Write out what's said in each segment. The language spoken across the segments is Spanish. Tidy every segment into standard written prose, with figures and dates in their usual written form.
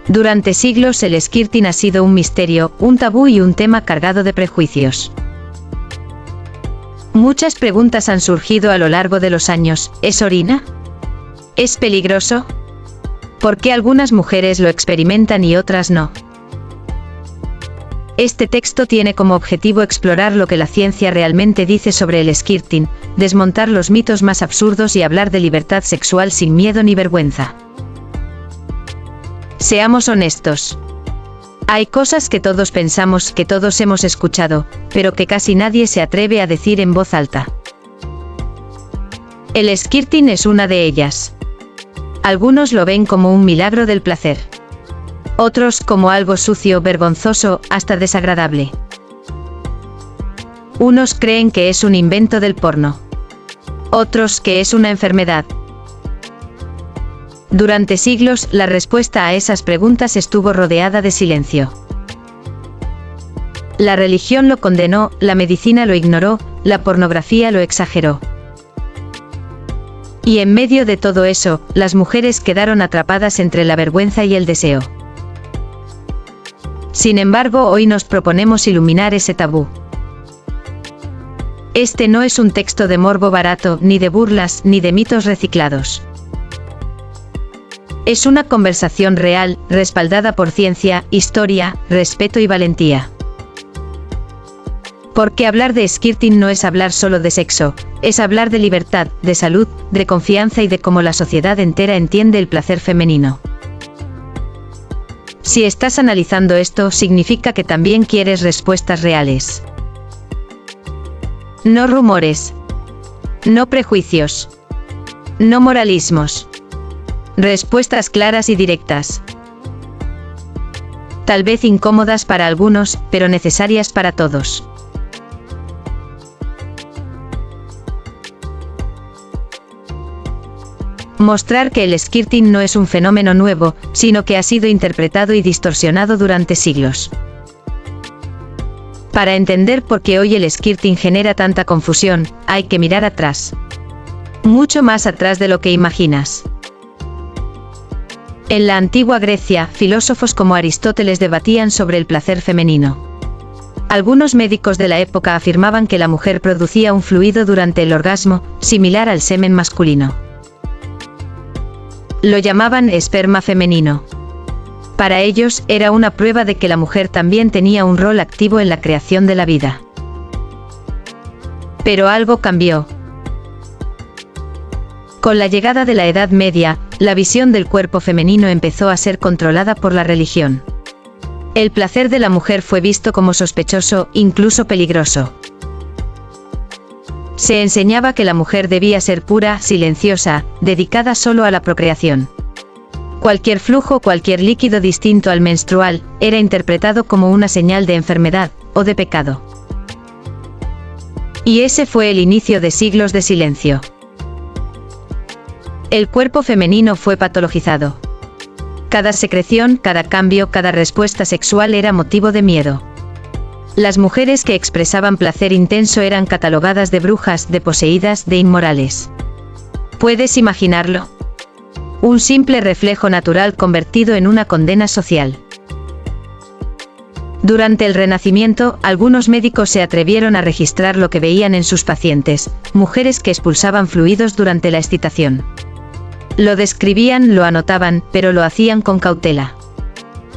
Durante siglos el skirting ha sido un misterio, un tabú y un tema cargado de prejuicios. Muchas preguntas han surgido a lo largo de los años. ¿Es orina? ¿Es peligroso? ¿Por qué algunas mujeres lo experimentan y otras no? Este texto tiene como objetivo explorar lo que la ciencia realmente dice sobre el skirting, desmontar los mitos más absurdos y hablar de libertad sexual sin miedo ni vergüenza. Seamos honestos. Hay cosas que todos pensamos, que todos hemos escuchado, pero que casi nadie se atreve a decir en voz alta. El skirting es una de ellas. Algunos lo ven como un milagro del placer. Otros como algo sucio, vergonzoso, hasta desagradable. Unos creen que es un invento del porno. Otros que es una enfermedad. Durante siglos, la respuesta a esas preguntas estuvo rodeada de silencio. La religión lo condenó, la medicina lo ignoró, la pornografía lo exageró. Y en medio de todo eso, las mujeres quedaron atrapadas entre la vergüenza y el deseo. Sin embargo, hoy nos proponemos iluminar ese tabú. Este no es un texto de morbo barato, ni de burlas, ni de mitos reciclados. Es una conversación real, respaldada por ciencia, historia, respeto y valentía. Porque hablar de skirting no es hablar solo de sexo, es hablar de libertad, de salud, de confianza y de cómo la sociedad entera entiende el placer femenino. Si estás analizando esto, significa que también quieres respuestas reales. No rumores. No prejuicios. No moralismos. Respuestas claras y directas. Tal vez incómodas para algunos, pero necesarias para todos. Mostrar que el skirting no es un fenómeno nuevo, sino que ha sido interpretado y distorsionado durante siglos. Para entender por qué hoy el skirting genera tanta confusión, hay que mirar atrás. Mucho más atrás de lo que imaginas. En la antigua Grecia, filósofos como Aristóteles debatían sobre el placer femenino. Algunos médicos de la época afirmaban que la mujer producía un fluido durante el orgasmo, similar al semen masculino. Lo llamaban esperma femenino. Para ellos, era una prueba de que la mujer también tenía un rol activo en la creación de la vida. Pero algo cambió. Con la llegada de la Edad Media, la visión del cuerpo femenino empezó a ser controlada por la religión. El placer de la mujer fue visto como sospechoso, incluso peligroso. Se enseñaba que la mujer debía ser pura, silenciosa, dedicada solo a la procreación. Cualquier flujo, cualquier líquido distinto al menstrual, era interpretado como una señal de enfermedad, o de pecado. Y ese fue el inicio de siglos de silencio. El cuerpo femenino fue patologizado. Cada secreción, cada cambio, cada respuesta sexual era motivo de miedo. Las mujeres que expresaban placer intenso eran catalogadas de brujas, de poseídas, de inmorales. ¿Puedes imaginarlo? Un simple reflejo natural convertido en una condena social. Durante el Renacimiento, algunos médicos se atrevieron a registrar lo que veían en sus pacientes, mujeres que expulsaban fluidos durante la excitación. Lo describían, lo anotaban, pero lo hacían con cautela.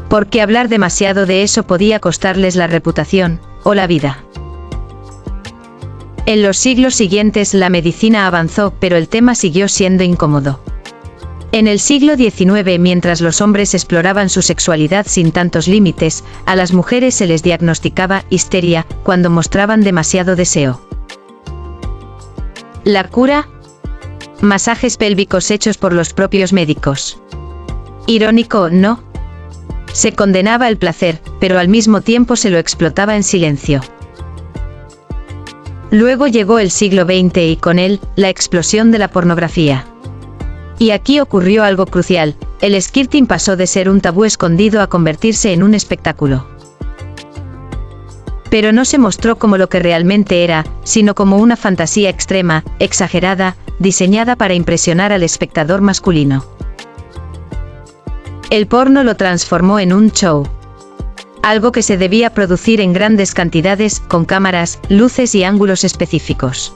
Porque hablar demasiado de eso podía costarles la reputación, o la vida. En los siglos siguientes la medicina avanzó, pero el tema siguió siendo incómodo. En el siglo XIX, mientras los hombres exploraban su sexualidad sin tantos límites, a las mujeres se les diagnosticaba histeria, cuando mostraban demasiado deseo. ¿La cura? Masajes pélvicos hechos por los propios médicos. Irónico, ¿no? Se condenaba el placer, pero al mismo tiempo se lo explotaba en silencio. Luego llegó el siglo XX y con él, la explosión de la pornografía. Y aquí ocurrió algo crucial, el skirting pasó de ser un tabú escondido a convertirse en un espectáculo. Pero no se mostró como lo que realmente era, sino como una fantasía extrema, exagerada, diseñada para impresionar al espectador masculino. El porno lo transformó en un show. Algo que se debía producir en grandes cantidades, con cámaras, luces y ángulos específicos.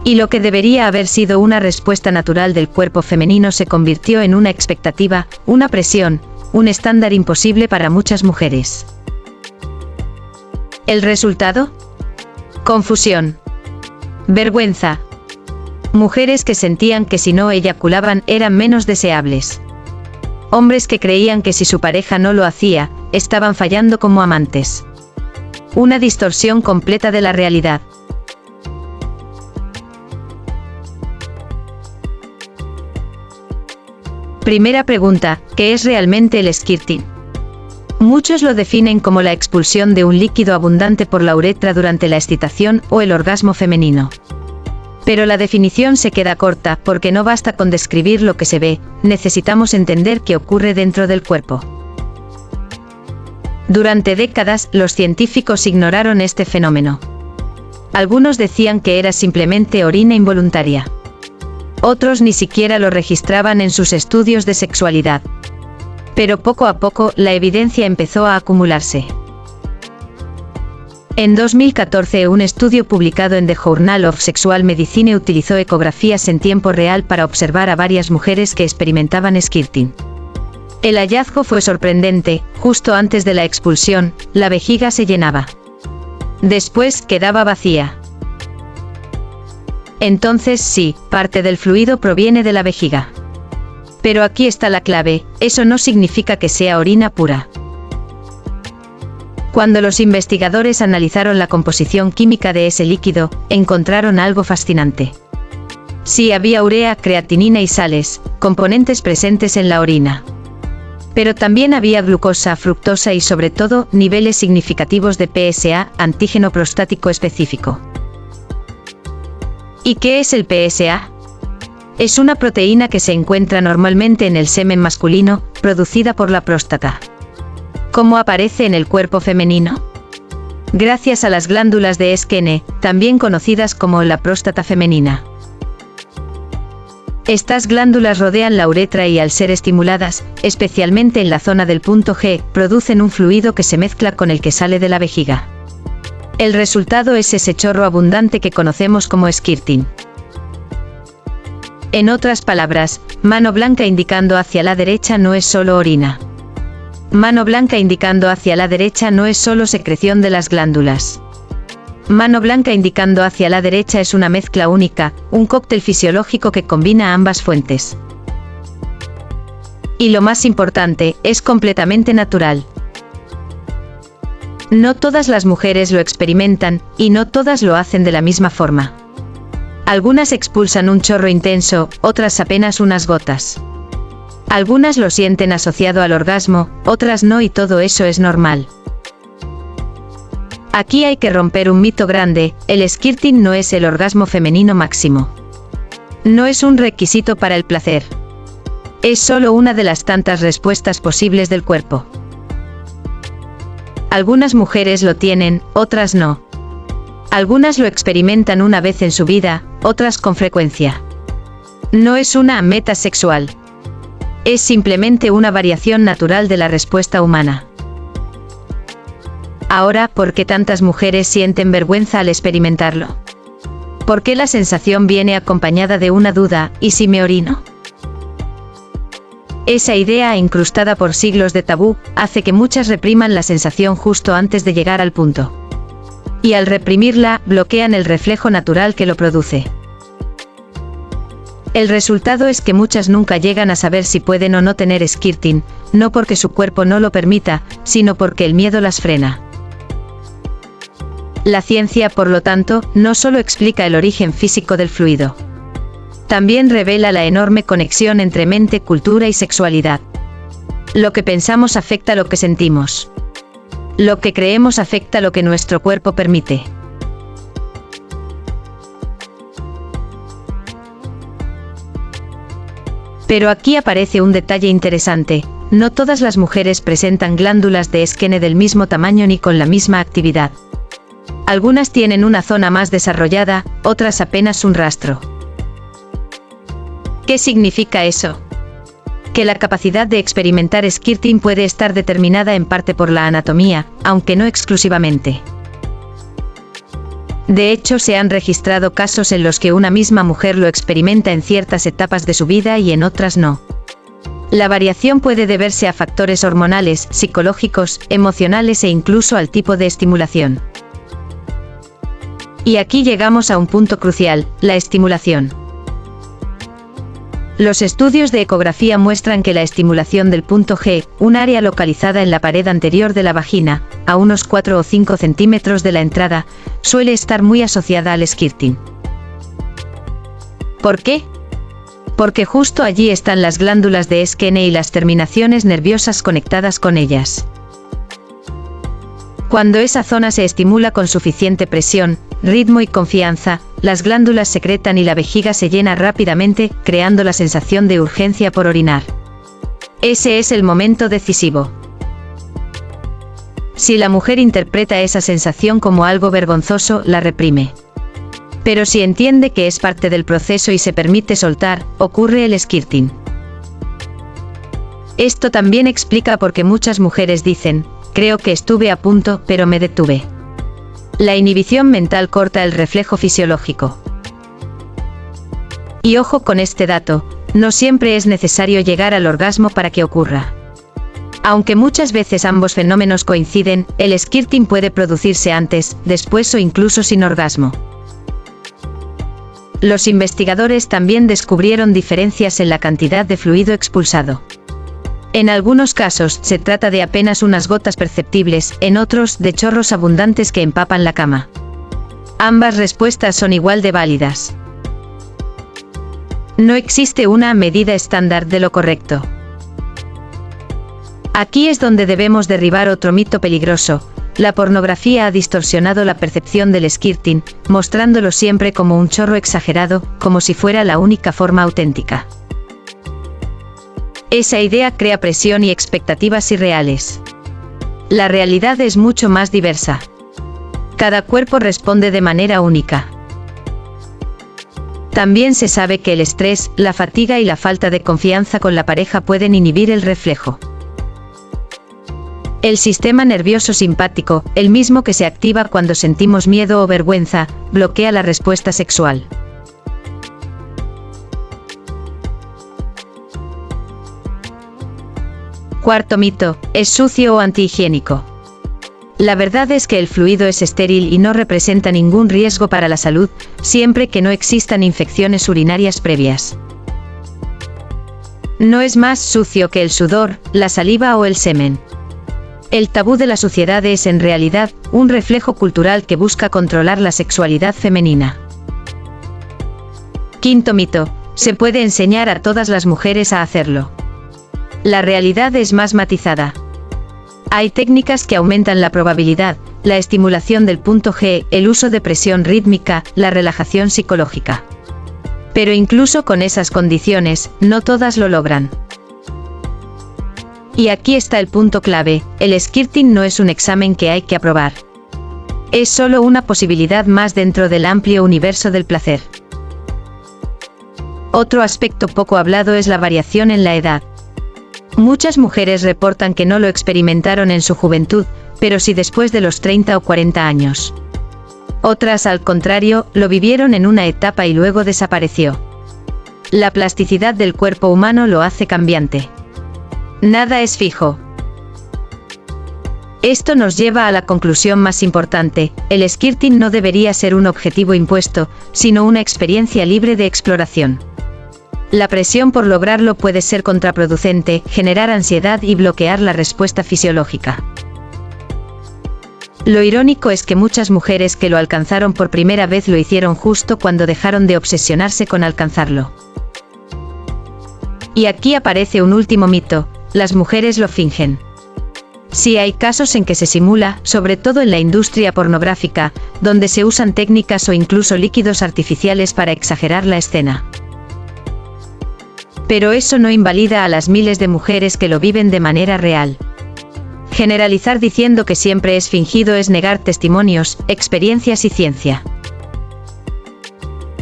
Y lo que debería haber sido una respuesta natural del cuerpo femenino se convirtió en una expectativa, una presión, un estándar imposible para muchas mujeres. ¿El resultado? Confusión. Vergüenza. Mujeres que sentían que si no eyaculaban eran menos deseables. Hombres que creían que si su pareja no lo hacía, estaban fallando como amantes. Una distorsión completa de la realidad. Primera pregunta, ¿qué es realmente el squirting? Muchos lo definen como la expulsión de un líquido abundante por la uretra durante la excitación o el orgasmo femenino. Pero la definición se queda corta porque no basta con describir lo que se ve, necesitamos entender qué ocurre dentro del cuerpo. Durante décadas, los científicos ignoraron este fenómeno. Algunos decían que era simplemente orina involuntaria. Otros ni siquiera lo registraban en sus estudios de sexualidad. Pero poco a poco, la evidencia empezó a acumularse. En 2014, un estudio publicado en The Journal of Sexual Medicine utilizó ecografías en tiempo real para observar a varias mujeres que experimentaban squirting. El hallazgo fue sorprendente: justo antes de la expulsión, la vejiga se llenaba. Después, quedaba vacía. Entonces sí, parte del fluido proviene de la vejiga. Pero aquí está la clave, eso no significa que sea orina pura. Cuando los investigadores analizaron la composición química de ese líquido, encontraron algo fascinante. Sí había urea, creatinina y sales, componentes presentes en la orina. Pero también había glucosa, fructosa y sobre todo, niveles significativos de PSA, antígeno prostático específico. ¿Y qué es el PSA? Es una proteína que se encuentra normalmente en el semen masculino, producida por la próstata. ¿Cómo aparece en el cuerpo femenino? Gracias a las glándulas de Skene, también conocidas como la próstata femenina. Estas glándulas rodean la uretra y al ser estimuladas, especialmente en la zona del punto G, producen un fluido que se mezcla con el que sale de la vejiga. El resultado es ese chorro abundante que conocemos como squirting. En otras palabras, mano blanca indicando hacia la derecha no es solo orina. Mano blanca indicando hacia la derecha no es solo secreción de las glándulas. Mano blanca indicando hacia la derecha es una mezcla única, un cóctel fisiológico que combina ambas fuentes. Y lo más importante, es completamente natural. No todas las mujeres lo experimentan, y no todas lo hacen de la misma forma. Algunas expulsan un chorro intenso, otras apenas unas gotas. Algunas lo sienten asociado al orgasmo, otras no, y todo eso es normal. Aquí hay que romper un mito grande: el squirting no es el orgasmo femenino máximo. No es un requisito para el placer. Es solo una de las tantas respuestas posibles del cuerpo. Algunas mujeres lo tienen, otras no. Algunas lo experimentan una vez en su vida, otras con frecuencia. No es una meta sexual. Es simplemente una variación natural de la respuesta humana. Ahora, ¿por qué tantas mujeres sienten vergüenza al experimentarlo? ¿Por qué la sensación viene acompañada de una duda: ¿y si me orino? Esa idea, incrustada por siglos de tabú, hace que muchas repriman la sensación justo antes de llegar al punto. Y al reprimirla, bloquean el reflejo natural que lo produce. El resultado es que muchas nunca llegan a saber si pueden o no tener squirting, no porque su cuerpo no lo permita, sino porque el miedo las frena. La ciencia, por lo tanto, no solo explica el origen físico del fluido. También revela la enorme conexión entre mente, cultura y sexualidad. Lo que pensamos afecta lo que sentimos. Lo que creemos afecta lo que nuestro cuerpo permite. Pero aquí aparece un detalle interesante: no todas las mujeres presentan glándulas de Skene del mismo tamaño ni con la misma actividad. Algunas tienen una zona más desarrollada, otras apenas un rastro. ¿Qué significa eso? Que la capacidad de experimentar skirting puede estar determinada en parte por la anatomía, aunque no exclusivamente. De hecho, se han registrado casos en los que una misma mujer lo experimenta en ciertas etapas de su vida y en otras no. La variación puede deberse a factores hormonales, psicológicos, emocionales e incluso al tipo de estimulación. Y aquí llegamos a un punto crucial, la estimulación. Los estudios de ecografía muestran que la estimulación del punto G, un área localizada en la pared anterior de la vagina, a unos 4 o 5 centímetros de la entrada, suele estar muy asociada al skirting. ¿Por qué? Porque justo allí están las glándulas de Skene y las terminaciones nerviosas conectadas con ellas. Cuando esa zona se estimula con suficiente presión, ritmo y confianza, las glándulas secretan y la vejiga se llena rápidamente, creando la sensación de urgencia por orinar. Ese es el momento decisivo. Si la mujer interpreta esa sensación como algo vergonzoso, la reprime. Pero si entiende que es parte del proceso y se permite soltar, ocurre el skirting. Esto también explica por qué muchas mujeres dicen, creo que estuve a punto, pero me detuve. La inhibición mental corta el reflejo fisiológico. Y ojo con este dato, no siempre es necesario llegar al orgasmo para que ocurra. Aunque muchas veces ambos fenómenos coinciden, el skirting puede producirse antes, después o incluso sin orgasmo. Los investigadores también descubrieron diferencias en la cantidad de fluido expulsado. En algunos casos, se trata de apenas unas gotas perceptibles, en otros, de chorros abundantes que empapan la cama. Ambas respuestas son igual de válidas. No existe una medida estándar de lo correcto. Aquí es donde debemos derribar otro mito peligroso. La pornografía ha distorsionado la percepción del skirting, mostrándolo siempre como un chorro exagerado, como si fuera la única forma auténtica. Esa idea crea presión y expectativas irreales. La realidad es mucho más diversa. Cada cuerpo responde de manera única. También se sabe que el estrés, la fatiga y la falta de confianza con la pareja pueden inhibir el reflejo. El sistema nervioso simpático, el mismo que se activa cuando sentimos miedo o vergüenza, bloquea la respuesta sexual. Cuarto mito, ¿es sucio o antihigiénico? La verdad es que el fluido es estéril y no representa ningún riesgo para la salud, siempre que no existan infecciones urinarias previas. No es más sucio que el sudor, la saliva o el semen. El tabú de la suciedad es en realidad un reflejo cultural que busca controlar la sexualidad femenina. Quinto mito, se puede enseñar a todas las mujeres a hacerlo. La realidad es más matizada. Hay técnicas que aumentan la probabilidad, la estimulación del punto G, el uso de presión rítmica, la relajación psicológica. Pero incluso con esas condiciones, no todas lo logran. Y aquí está el punto clave, el skirting no es un examen que hay que aprobar. Es solo una posibilidad más dentro del amplio universo del placer. Otro aspecto poco hablado es la variación en la edad. Muchas mujeres reportan que no lo experimentaron en su juventud, pero sí después de los 30 o 40 años. Otras, al contrario, lo vivieron en una etapa y luego desapareció. La plasticidad del cuerpo humano lo hace cambiante. Nada es fijo. Esto nos lleva a la conclusión más importante, el skirting no debería ser un objetivo impuesto, sino una experiencia libre de exploración. La presión por lograrlo puede ser contraproducente, generar ansiedad y bloquear la respuesta fisiológica. Lo irónico es que muchas mujeres que lo alcanzaron por primera vez lo hicieron justo cuando dejaron de obsesionarse con alcanzarlo. Y aquí aparece un último mito, las mujeres lo fingen. Sí hay casos en que se simula, sobre todo en la industria pornográfica, donde se usan técnicas o incluso líquidos artificiales para exagerar la escena. Pero eso no invalida a las miles de mujeres que lo viven de manera real. Generalizar diciendo que siempre es fingido es negar testimonios, experiencias y ciencia.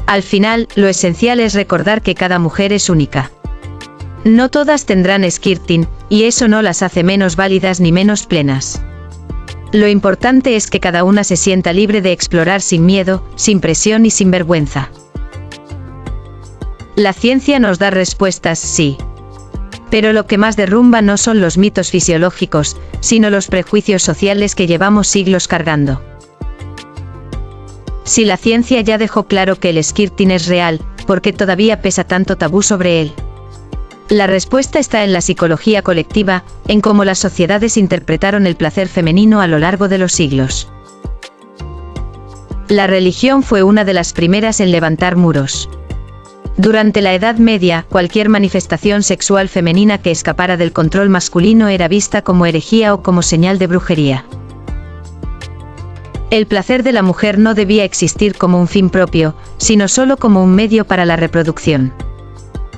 Al final, lo esencial es recordar que cada mujer es única. No todas tendrán skirting, y eso no las hace menos válidas ni menos plenas. Lo importante es que cada una se sienta libre de explorar sin miedo, sin presión y sin vergüenza. La ciencia nos da respuestas, sí. Pero lo que más derrumba no son los mitos fisiológicos, sino los prejuicios sociales que llevamos siglos cargando. Si la ciencia ya dejó claro que el skirting es real, ¿por qué todavía pesa tanto tabú sobre él? La respuesta está en la psicología colectiva, en cómo las sociedades interpretaron el placer femenino a lo largo de los siglos. La religión fue una de las primeras en levantar muros. Durante la Edad Media, cualquier manifestación sexual femenina que escapara del control masculino era vista como herejía o como señal de brujería. El placer de la mujer no debía existir como un fin propio, sino solo como un medio para la reproducción.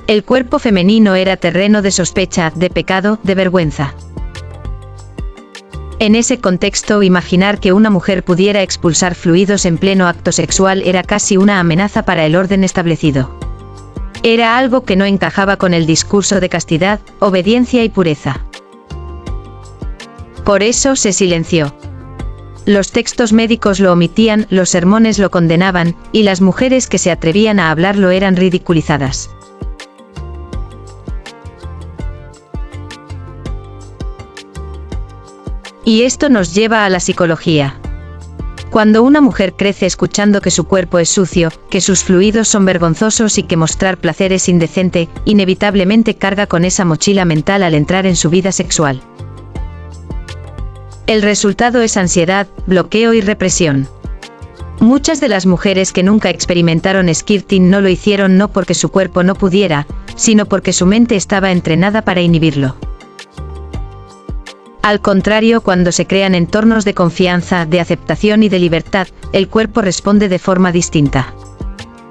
El cuerpo femenino era terreno de sospecha, de pecado, de vergüenza. En ese contexto, imaginar que una mujer pudiera expulsar fluidos en pleno acto sexual era casi una amenaza para el orden establecido. Era algo que no encajaba con el discurso de castidad, obediencia y pureza. Por eso se silenció. Los textos médicos lo omitían, los sermones lo condenaban, y las mujeres que se atrevían a hablarlo eran ridiculizadas. Y esto nos lleva a la psicología. Cuando una mujer crece escuchando que su cuerpo es sucio, que sus fluidos son vergonzosos y que mostrar placer es indecente, inevitablemente carga con esa mochila mental al entrar en su vida sexual. El resultado es ansiedad, bloqueo y represión. Muchas de las mujeres que nunca experimentaron skirting no lo hicieron no porque su cuerpo no pudiera, sino porque su mente estaba entrenada para inhibirlo. Al contrario, cuando se crean entornos de confianza, de aceptación y de libertad, el cuerpo responde de forma distinta.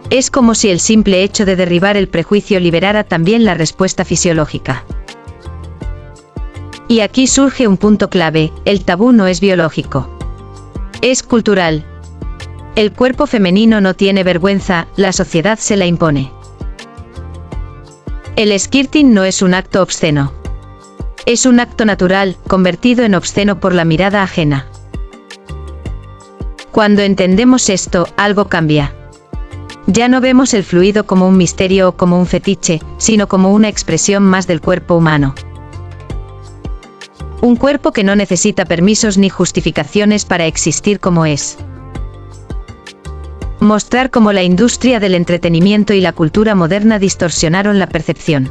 Es como si el simple hecho de derribar el prejuicio liberara también la respuesta fisiológica. Y aquí surge un punto clave: el tabú no es biológico. Es cultural. El cuerpo femenino no tiene vergüenza, la sociedad se la impone. El skirting no es un acto obsceno. Es un acto natural, convertido en obsceno por la mirada ajena. Cuando entendemos esto, algo cambia. Ya no vemos el fluido como un misterio o como un fetiche, sino como una expresión más del cuerpo humano. Un cuerpo que no necesita permisos ni justificaciones para existir como es. Mostrar cómo la industria del entretenimiento y la cultura moderna distorsionaron la percepción.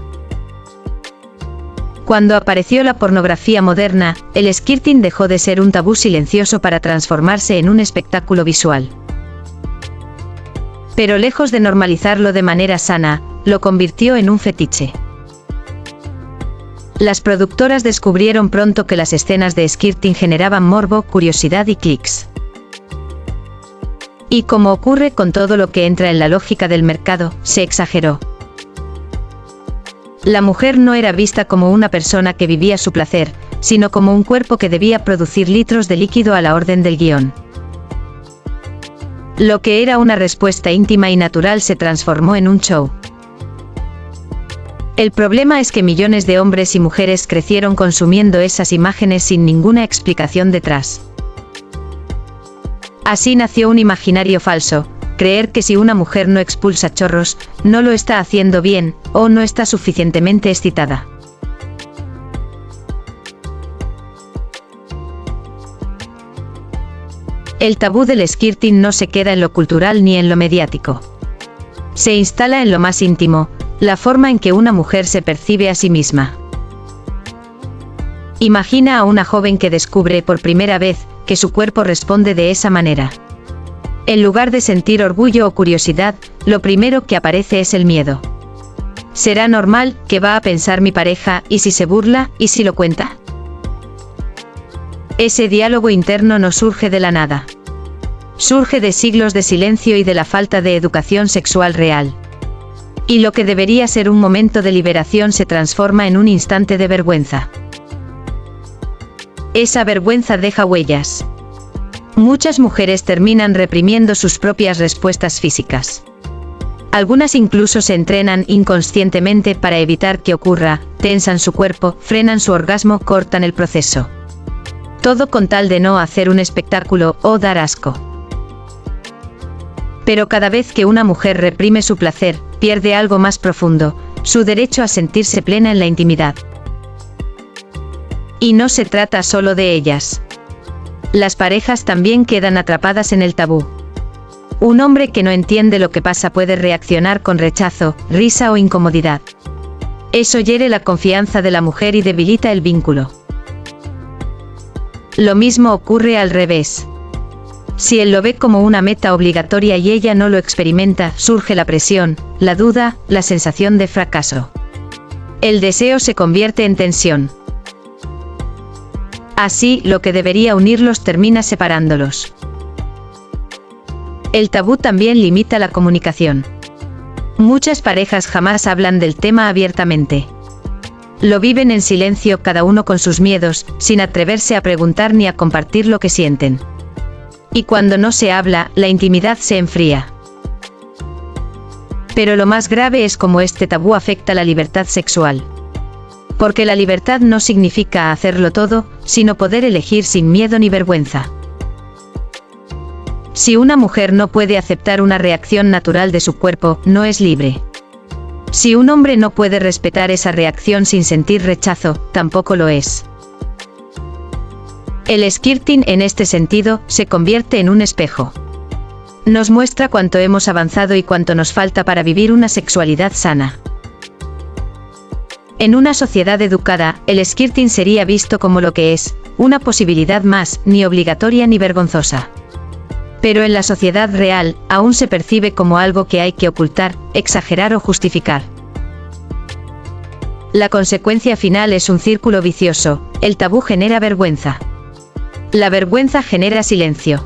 Cuando apareció la pornografía moderna, el skirting dejó de ser un tabú silencioso para transformarse en un espectáculo visual. Pero lejos de normalizarlo de manera sana, lo convirtió en un fetiche. Las productoras descubrieron pronto que las escenas de skirting generaban morbo, curiosidad y clics. Y como ocurre con todo lo que entra en la lógica del mercado, se exageró. La mujer no era vista como una persona que vivía su placer, sino como un cuerpo que debía producir litros de líquido a la orden del guión. Lo que era una respuesta íntima y natural se transformó en un show. El problema es que millones de hombres y mujeres crecieron consumiendo esas imágenes sin ninguna explicación detrás. Así nació un imaginario falso: creer que si una mujer no expulsa chorros, no lo está haciendo bien, o no está suficientemente excitada. El tabú del skirting no se queda en lo cultural ni en lo mediático. Se instala en lo más íntimo, la forma en que una mujer se percibe a sí misma. Imagina a una joven que descubre por primera vez que su cuerpo responde de esa manera. En lugar de sentir orgullo o curiosidad, lo primero que aparece es el miedo. ¿Será normal? ¿Qué va a pensar mi pareja? ¿Y si se burla? ¿Y si lo cuenta? Ese diálogo interno no surge de la nada. Surge de siglos de silencio y de la falta de educación sexual real. Y lo que debería ser un momento de liberación se transforma en un instante de vergüenza. Esa vergüenza deja huellas. Muchas mujeres terminan reprimiendo sus propias respuestas físicas. Algunas incluso se entrenan inconscientemente para evitar que ocurra, tensan su cuerpo, frenan su orgasmo, cortan el proceso. Todo con tal de no hacer un espectáculo o dar asco. Pero cada vez que una mujer reprime su placer, pierde algo más profundo, su derecho a sentirse plena en la intimidad. Y no se trata solo de ellas. Las parejas también quedan atrapadas en el tabú. Un hombre que no entiende lo que pasa puede reaccionar con rechazo, risa o incomodidad. Eso hiere la confianza de la mujer y debilita el vínculo. Lo mismo ocurre al revés. Si él lo ve como una meta obligatoria y ella no lo experimenta, surge la presión, la duda, la sensación de fracaso. El deseo se convierte en tensión. Así, lo que debería unirlos termina separándolos. El tabú también limita la comunicación. Muchas parejas jamás hablan del tema abiertamente. Lo viven en silencio, cada uno con sus miedos, sin atreverse a preguntar ni a compartir lo que sienten. Y cuando no se habla, la intimidad se enfría. Pero lo más grave es cómo este tabú afecta la libertad sexual. Porque la libertad no significa hacerlo todo, sino poder elegir sin miedo ni vergüenza. Si una mujer no puede aceptar una reacción natural de su cuerpo, no es libre. Si un hombre no puede respetar esa reacción sin sentir rechazo, tampoco lo es. El skirting, en este sentido, se convierte en un espejo. Nos muestra cuánto hemos avanzado y cuánto nos falta para vivir una sexualidad sana. En una sociedad educada, el skirting sería visto como lo que es, una posibilidad más, ni obligatoria ni vergonzosa. Pero en la sociedad real, aún se percibe como algo que hay que ocultar, exagerar o justificar. La consecuencia final es un círculo vicioso. El tabú genera vergüenza. La vergüenza genera silencio.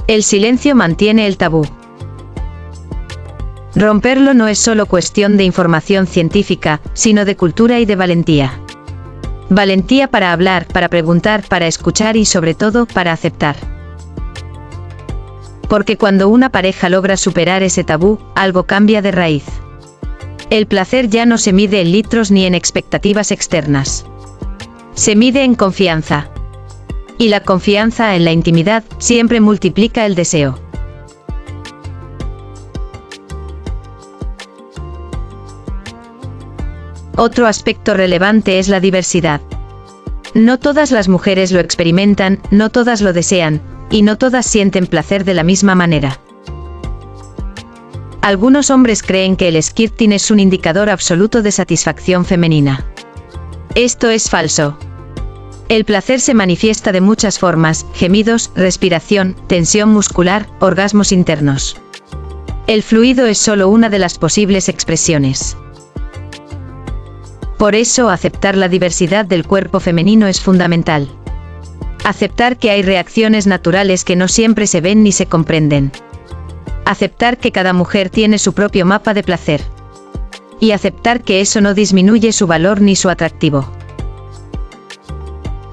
El silencio mantiene el tabú. Romperlo no es solo cuestión de información científica, sino de cultura y de valentía. Valentía para hablar, para preguntar, para escuchar y sobre todo, para aceptar. Porque cuando una pareja logra superar ese tabú, algo cambia de raíz. El placer ya no se mide en litros ni en expectativas externas. Se mide en confianza. Y la confianza en la intimidad siempre multiplica el deseo. Otro aspecto relevante es la diversidad. No todas las mujeres lo experimentan, no todas lo desean, y no todas sienten placer de la misma manera. Algunos hombres creen que el skirting es un indicador absoluto de satisfacción femenina. Esto es falso. El placer se manifiesta de muchas formas: gemidos, respiración, tensión muscular, orgasmos internos. El fluido es solo una de las posibles expresiones. Por eso, aceptar la diversidad del cuerpo femenino es fundamental. Aceptar que hay reacciones naturales que no siempre se ven ni se comprenden. Aceptar que cada mujer tiene su propio mapa de placer. Y aceptar que eso no disminuye su valor ni su atractivo.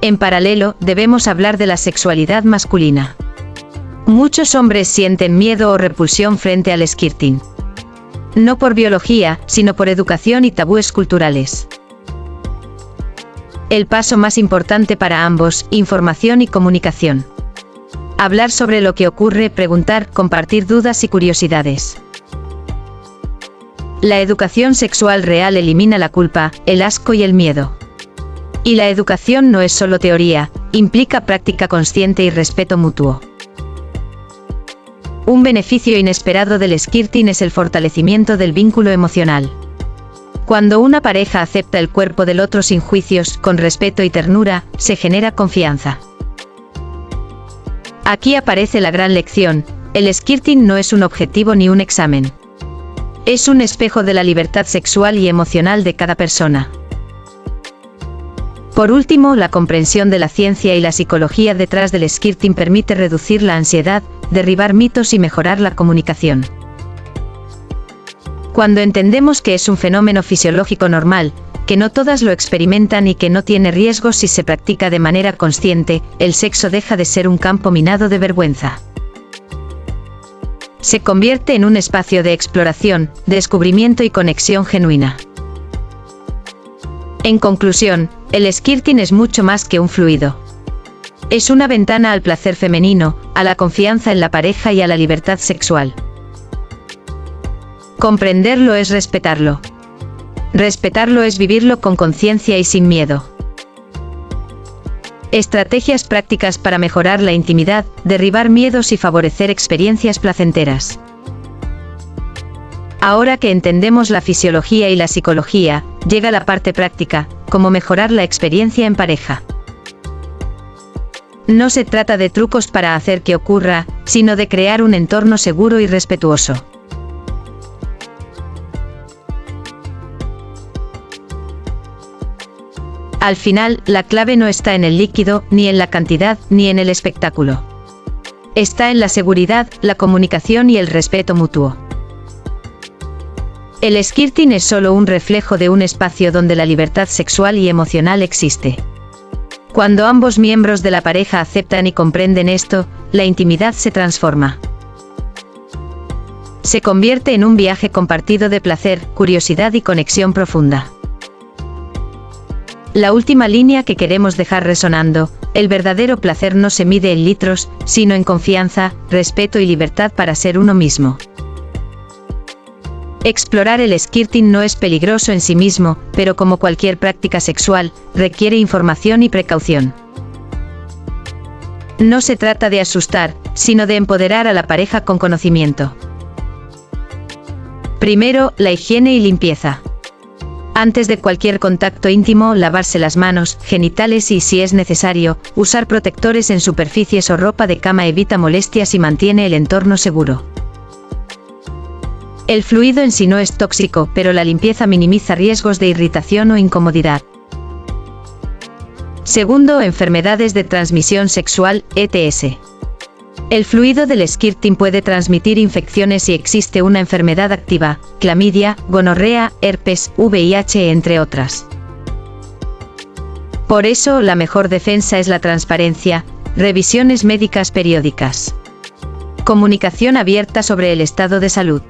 En paralelo, debemos hablar de la sexualidad masculina. Muchos hombres sienten miedo o repulsión frente al skirting. No por biología, sino por educación y tabúes culturales. El paso más importante para ambos: información y comunicación. Hablar sobre lo que ocurre, preguntar, compartir dudas y curiosidades. La educación sexual real elimina la culpa, el asco y el miedo. Y la educación no es solo teoría, implica práctica consciente y respeto mutuo. Un beneficio inesperado del skirting es el fortalecimiento del vínculo emocional. Cuando una pareja acepta el cuerpo del otro sin juicios, con respeto y ternura, se genera confianza. Aquí aparece la gran lección: el skirting no es un objetivo ni un examen. Es un espejo de la libertad sexual y emocional de cada persona. Por último, la comprensión de la ciencia y la psicología detrás del skirting permite reducir la ansiedad, derribar mitos y mejorar la comunicación. Cuando entendemos que es un fenómeno fisiológico normal, que no todas lo experimentan y que no tiene riesgos si se practica de manera consciente, el sexo deja de ser un campo minado de vergüenza. Se convierte en un espacio de exploración, descubrimiento y conexión genuina. En conclusión, el skirting es mucho más que un fluido. Es una ventana al placer femenino, a la confianza en la pareja y a la libertad sexual. Comprenderlo es respetarlo. Respetarlo es vivirlo con conciencia y sin miedo. Estrategias prácticas para mejorar la intimidad, derribar miedos y favorecer experiencias placenteras. Ahora que entendemos la fisiología y la psicología, llega la parte práctica, cómo mejorar la experiencia en pareja. No se trata de trucos para hacer que ocurra, sino de crear un entorno seguro y respetuoso. Al final, la clave no está en el líquido, ni en la cantidad, ni en el espectáculo. Está en la seguridad, la comunicación y el respeto mutuo. El skirting es solo un reflejo de un espacio donde la libertad sexual y emocional existe. Cuando ambos miembros de la pareja aceptan y comprenden esto, la intimidad se transforma. Se convierte en un viaje compartido de placer, curiosidad y conexión profunda. La última línea que queremos dejar resonando: el verdadero placer no se mide en litros, sino en confianza, respeto y libertad para ser uno mismo. Explorar el skirting no es peligroso en sí mismo, pero como cualquier práctica sexual, requiere información y precaución. No se trata de asustar, sino de empoderar a la pareja con conocimiento. Primero, la higiene y limpieza. Antes de cualquier contacto íntimo, lavarse las manos, genitales y, si es necesario, usar protectores en superficies o ropa de cama evita molestias y mantiene el entorno seguro. El fluido en sí no es tóxico, pero la limpieza minimiza riesgos de irritación o incomodidad. Segundo, enfermedades de transmisión sexual, ETS. El fluido del skirting puede transmitir infecciones si existe una enfermedad activa, clamidia, gonorrea, herpes, VIH entre otras. Por eso, la mejor defensa es la transparencia, revisiones médicas periódicas. Comunicación abierta sobre el estado de salud.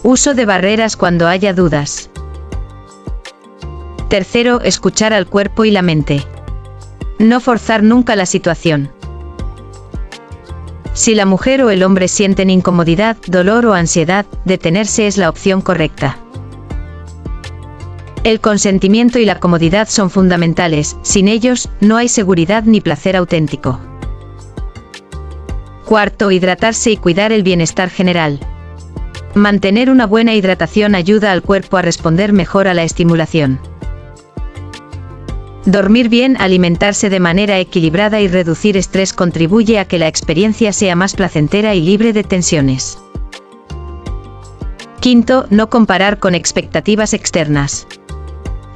Uso de barreras cuando haya dudas. Tercero, escuchar al cuerpo y la mente. No forzar nunca la situación. Si la mujer o el hombre sienten incomodidad, dolor o ansiedad, detenerse es la opción correcta. El consentimiento y la comodidad son fundamentales, sin ellos, no hay seguridad ni placer auténtico. Cuarto, hidratarse y cuidar el bienestar general. Mantener una buena hidratación ayuda al cuerpo a responder mejor a la estimulación. Dormir bien, alimentarse de manera equilibrada y reducir estrés contribuye a que la experiencia sea más placentera y libre de tensiones. Quinto, no comparar con expectativas externas.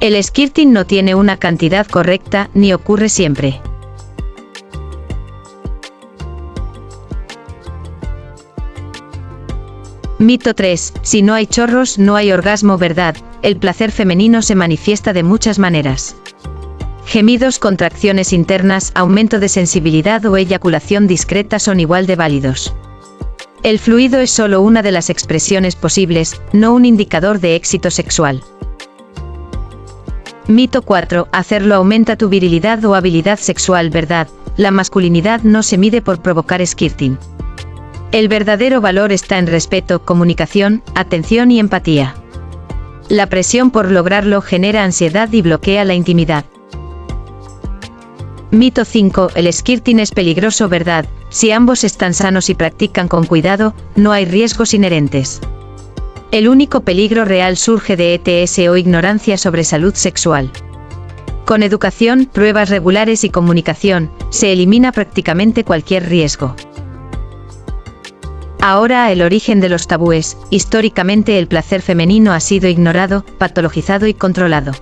El skirting no tiene una cantidad correcta, ni ocurre siempre. Mito 3. Si no hay chorros, no hay orgasmo. Verdad, el placer femenino se manifiesta de muchas maneras. Gemidos, contracciones internas, aumento de sensibilidad o eyaculación discreta son igual de válidos. El fluido es solo una de las expresiones posibles, no un indicador de éxito sexual. Mito 4. Hacerlo aumenta tu virilidad o habilidad sexual. Verdad, la masculinidad no se mide por provocar skirting. El verdadero valor está en respeto, comunicación, atención y empatía. La presión por lograrlo genera ansiedad y bloquea la intimidad. Mito 5. El skirting es peligroso. Verdad, si ambos están sanos y practican con cuidado, no hay riesgos inherentes. El único peligro real surge de ETS o ignorancia sobre salud sexual. Con educación, pruebas regulares y comunicación, se elimina prácticamente cualquier riesgo. Ahora, el origen de los tabúes. Históricamente el placer femenino ha sido ignorado, patologizado y controlado.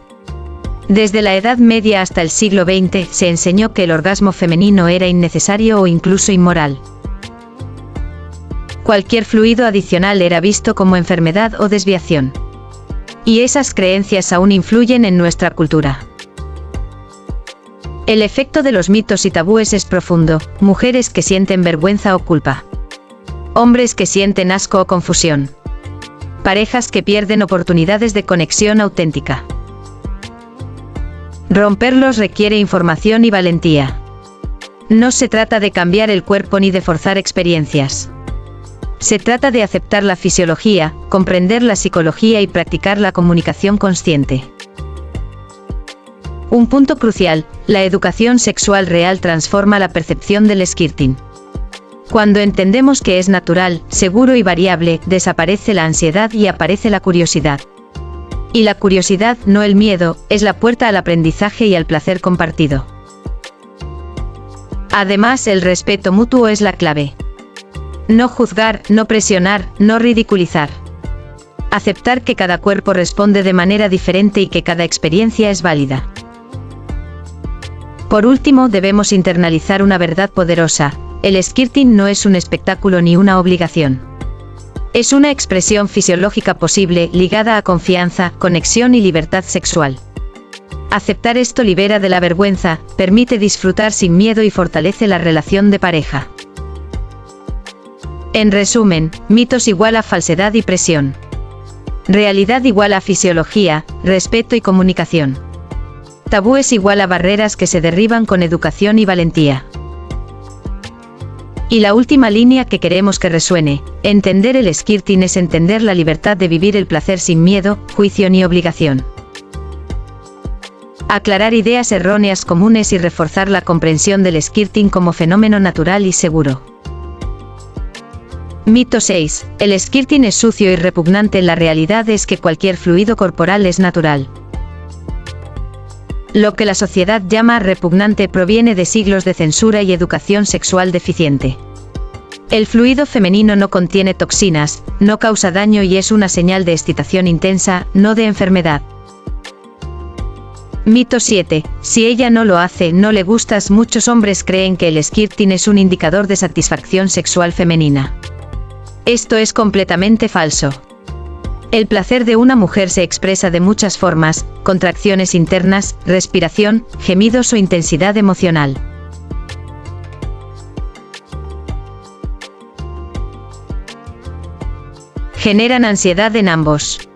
Desde la Edad Media hasta el siglo XX, se enseñó que el orgasmo femenino era innecesario o incluso inmoral. Cualquier fluido adicional era visto como enfermedad o desviación. Y esas creencias aún influyen en nuestra cultura. El efecto de los mitos y tabúes es profundo. Mujeres que sienten vergüenza o culpa. Hombres que sienten asco o confusión. Parejas que pierden oportunidades de conexión auténtica. Romperlos requiere información y valentía. No se trata de cambiar el cuerpo ni de forzar experiencias. Se trata de aceptar la fisiología, comprender la psicología y practicar la comunicación consciente. Un punto crucial, la educación sexual real transforma la percepción del skirting. Cuando entendemos que es natural, seguro y variable, desaparece la ansiedad y aparece la curiosidad. Y la curiosidad, no el miedo, es la puerta al aprendizaje y al placer compartido. Además, el respeto mutuo es la clave. No juzgar, no presionar, no ridiculizar. Aceptar que cada cuerpo responde de manera diferente y que cada experiencia es válida. Por último, debemos internalizar una verdad poderosa: el skirting no es un espectáculo ni una obligación. Es una expresión fisiológica posible, ligada a confianza, conexión y libertad sexual. Aceptar esto libera de la vergüenza, permite disfrutar sin miedo y fortalece la relación de pareja. En resumen, mitos igual a falsedad y presión. Realidad igual a fisiología, respeto y comunicación. Tabúes igual a barreras que se derriban con educación y valentía. Y la última línea que queremos que resuene: entender el skirting es entender la libertad de vivir el placer sin miedo, juicio ni obligación. Aclarar ideas erróneas comunes y reforzar la comprensión del skirting como fenómeno natural y seguro. Mito 6. El skirting es sucio y repugnante. La realidad es que cualquier fluido corporal es natural. Lo que la sociedad llama repugnante proviene de siglos de censura y educación sexual deficiente. El fluido femenino no contiene toxinas, no causa daño y es una señal de excitación intensa, no de enfermedad. Mito 7. Si ella no lo hace, no le gustas. Muchos hombres creen que el skirting es un indicador de satisfacción sexual femenina. Esto es completamente falso. El placer de una mujer se expresa de muchas formas: contracciones internas, respiración, gemidos o intensidad emocional. Generan ansiedad en ambos.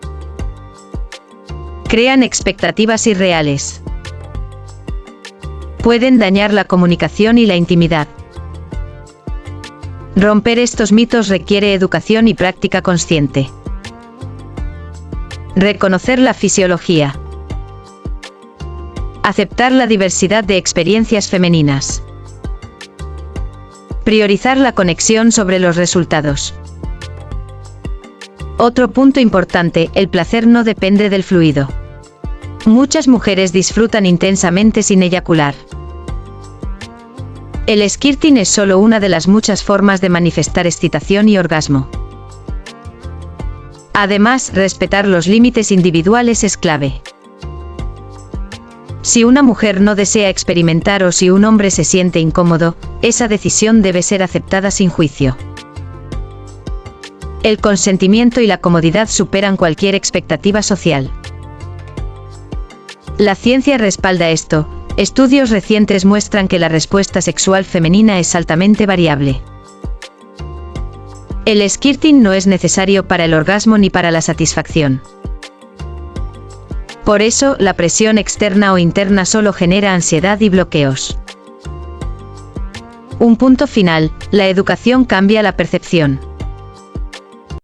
Crean expectativas irreales. Pueden dañar la comunicación y la intimidad. Romper estos mitos requiere educación y práctica consciente. Reconocer la fisiología. Aceptar la diversidad de experiencias femeninas. Priorizar la conexión sobre los resultados. Otro punto importante: el placer no depende del fluido. Muchas mujeres disfrutan intensamente sin eyacular. El skirting es solo una de las muchas formas de manifestar excitación y orgasmo. Además, respetar los límites individuales es clave. Si una mujer no desea experimentar o si un hombre se siente incómodo, esa decisión debe ser aceptada sin juicio. El consentimiento y la comodidad superan cualquier expectativa social. La ciencia respalda esto. Estudios recientes muestran que la respuesta sexual femenina es altamente variable. El skirting no es necesario para el orgasmo ni para la satisfacción. Por eso, la presión externa o interna solo genera ansiedad y bloqueos. Un punto final: la educación cambia la percepción.